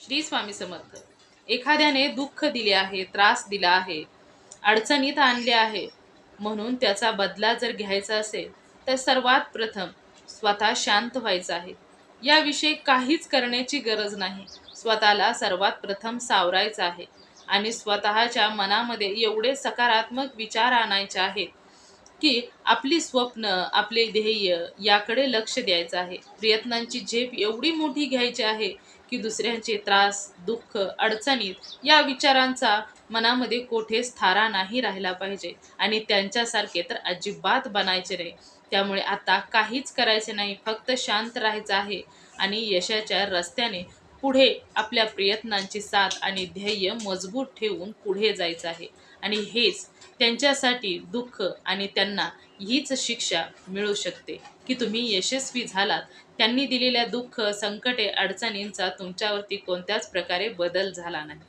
श्री स्वामी समर्थ. एखाद्याने दुःख दिले आहे, त्रास दिला आहे, अडचणीत आणले आहे, म्हणून त्याचा बदला जर घ्यायचा असेल तर सर्वात प्रथम स्वतः शांत व्हायचं आहे. याविषयी काहीच करण्याची गरज नाही. स्वतःला सर्वात प्रथम सावरायचं आहे आणि स्वतःच्या मनामध्ये एवढे सकारात्मक विचार आणायचे आहेत की आपली स्वप्न, आपले ध्येय याकडे लक्ष द्यायचं आहे. प्रयत्नांची झेप एवढी मोठी घ्यायची आहे की दुसऱ्यांचे त्रास, दुःख, अडचणीत या विचारांचा मनामध्ये कोठेच थारा नाही राहिला पाहिजे आणि त्यांच्यासारखे तर अजिबात बनायचे नाही. त्यामुळे आता काहीच करायचे नाही, फक्त शांत राहायचं आहे आणि यशाच्या रस्त्याने पुढे आपल्या प्रयत्नांची साथ आणि ध्येय मजबूत ठेवून पुढे जायचं आहे. आणि हेच त्यांच्यासाठी दुःख आणि त्यांना हीच शिक्षा मिळू शकते की तुम्ही यशस्वी झालात. त्यांनी दिलेल्या दुःख, संकटे, अडचणींचा तुमच्यावरती कोणत्याच प्रकारे बदल झाला नाही.